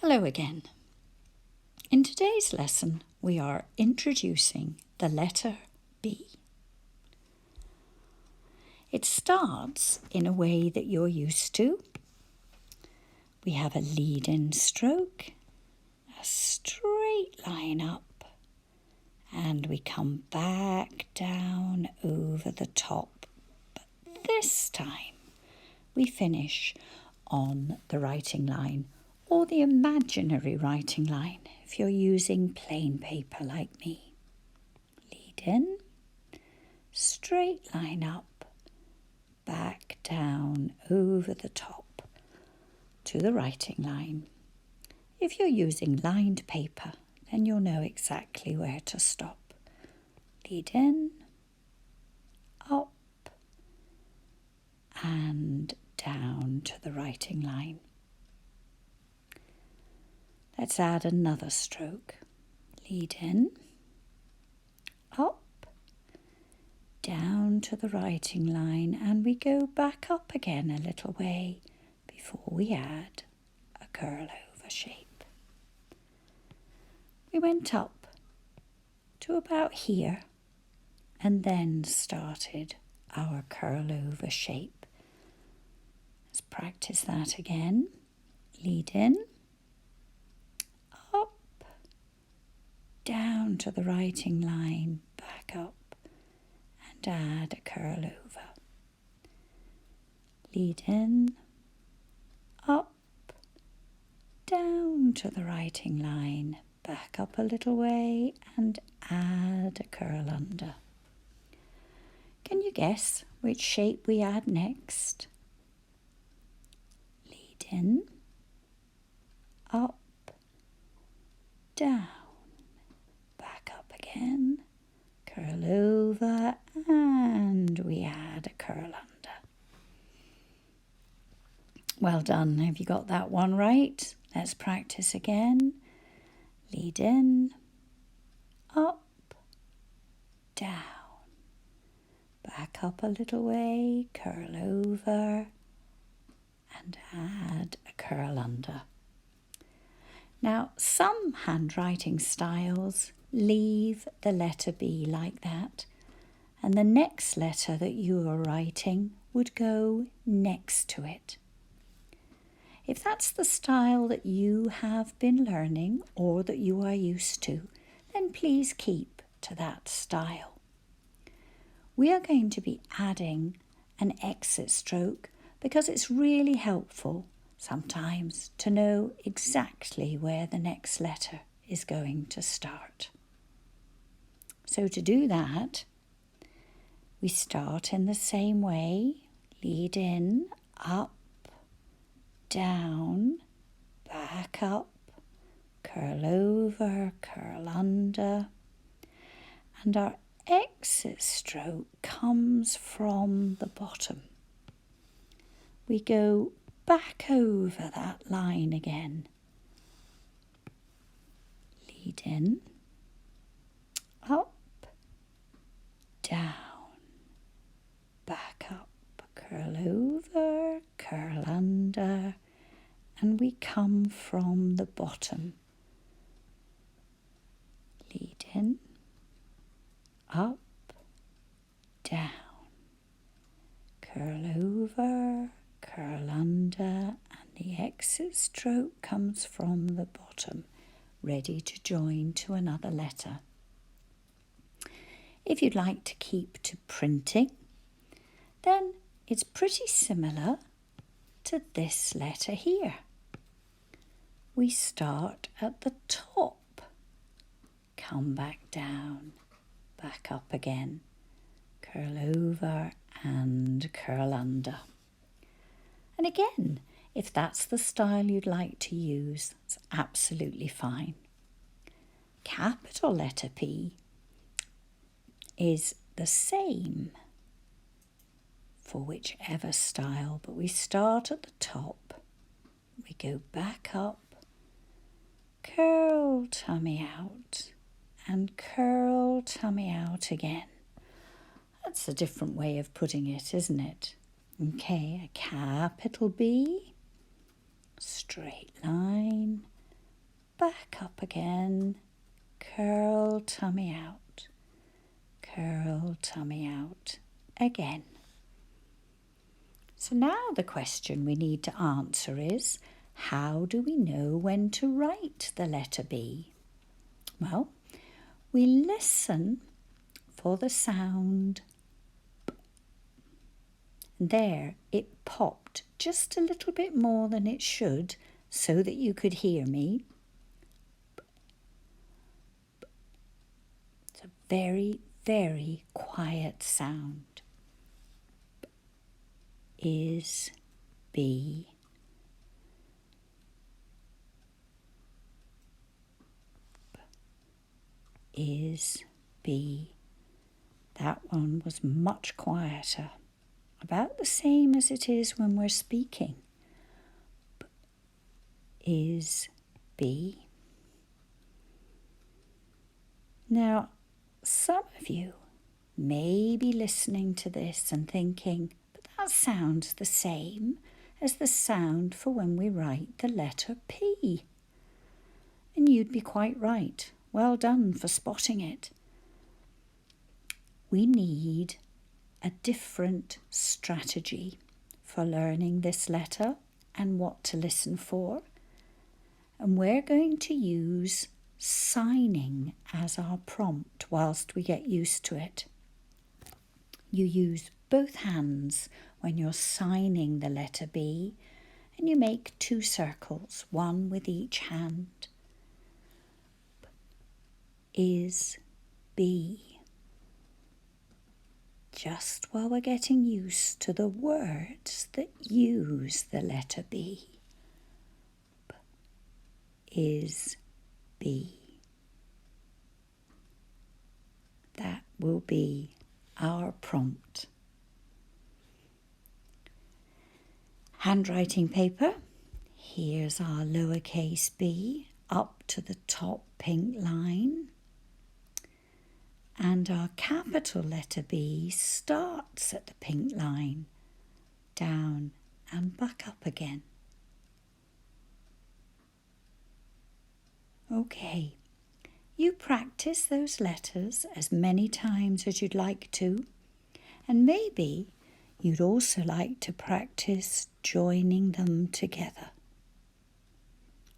Hello again. In today's lesson, we are introducing the letter B. It starts in a way that you're used to. We have a lead-in stroke, a straight line up, and we come back down over the top. But this time, we finish on the writing line, or the imaginary writing line if you're using plain paper like me. Lead in, straight line up, back down over the top to the writing line. If you're using lined paper, then you'll know exactly where to stop. Lead in, up, and down to the writing line. Let's add another stroke. Lead in, up, down to the writing line, and we go back up again a little way before we add a curl over shape. We went up to about here and then started our curl over shape. Let's practice that again. Lead in, down to the writing line, back up, and add a curl over. Lead in, up, down to the writing line, back up a little way, and add a curl under. Can you guess which shape we add next? Lead in, up, down, again, curl over, and we add a curl under. Well done. Have you got that one right? Let's practice again. Lead in, up, down, back up a little way, curl over, and add a curl under. Now, some handwriting styles leave the letter B like that, and the next letter that you are writing would go next to it. If that's the style that you have been learning or that you are used to, then please keep to that style. We are going to be adding an exit stroke because it's really helpful sometimes to know exactly where the next letter is going to start. So to do that, we start in the same way. Lead in, up, down, back up, curl over, curl under, and our exit stroke comes from the bottom. We go back over that line again. Lead in, up, down, back up, curl over, curl under, and we come from the bottom. Lead in, up, down, curl over, curl under, and the exit stroke comes from the bottom, ready to join to another letter. If you'd like to keep to printing, then it's pretty similar to this letter here. We start at the top, come back down, back up again, curl over and curl under. And again, if that's the style you'd like to use, it's absolutely fine. Capital letter P is the same for whichever style, but we start at the top, we go back up, curl tummy out, and curl tummy out again. That's a different way of putting it, isn't it? Okay, a capital B, straight line, back up again. Curl tummy out. Curl tummy out again. So now the question we need to answer is, how do we know when to write the letter B? Well, we listen for the sound B. There, it popped just a little bit more than it should so that you could hear me. It's a very, very quiet sound. Is B. Is B. That one was much quieter, about the same as it is when we're speaking. Is B. Now, some of you may be listening to this and thinking, but that sounds the same as the sound for when we write the letter P. And you'd be quite right. Well done for spotting it. We need a different strategy for learning this letter and what to listen for. And we're going to use signing as our prompt whilst we get used to it. You use both hands when you're signing the letter B, and you make 2 circles, one with each hand. Is B. Just while we're getting used to the words that use the letter B. Is B. That will be our prompt. Handwriting paper. Here's our lowercase b up to the top pink line. And our capital letter B starts at the pink line, down and back up again. Okay, you practice those letters as many times as you'd like to, and maybe you'd also like to practice joining them together,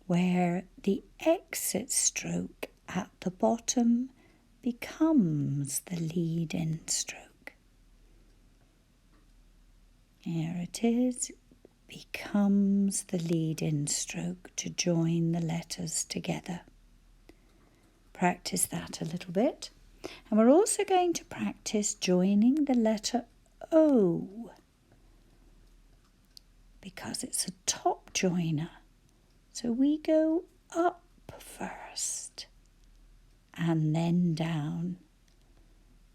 where the exit stroke at the bottom becomes the lead-in stroke. Here it is, becomes the lead-in stroke to join the letters together. Practice that a little bit. And we're also going to practice joining the letter O, because it's a top joiner. So we go up first and then down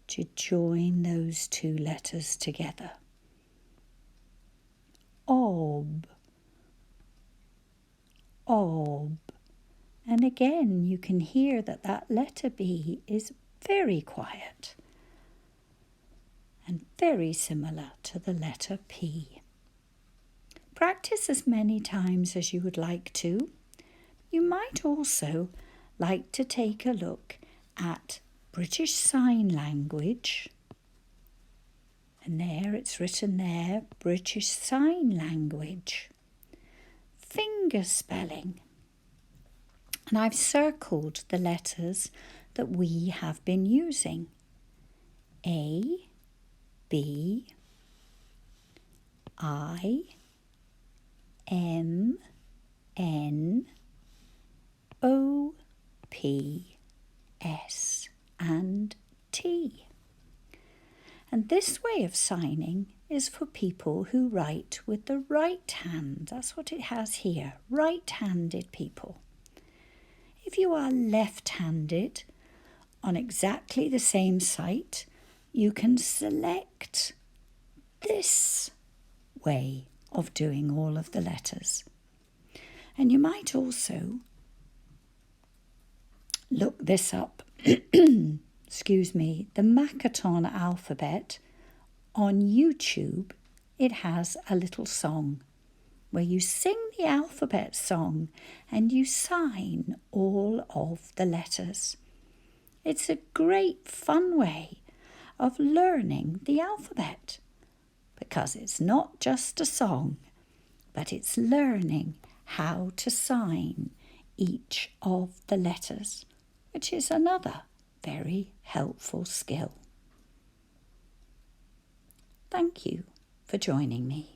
to join those 2 letters together. Ob, ob. And again, you can hear that letter B is very quiet and very similar to the letter P. Practice as many times as you would like to. You might also like to take a look at British Sign Language. And there it's written there, British Sign Language. Finger spelling. And I've circled the letters that we have been using. A, B, I, M, N, O, P, S, and T. And this way of signing is for people who write with the right hand. That's what it has here, right-handed people. If you are left-handed on exactly the same site, you can select this way of doing all of the letters. And you might also look this up, excuse me, the Makaton alphabet on YouTube. It has a little song where you sing the alphabet song and you sign all of the letters. It's a great fun way of learning the alphabet because it's not just a song, but it's learning how to sign each of the letters, which is another very helpful skill. Thank you for joining me.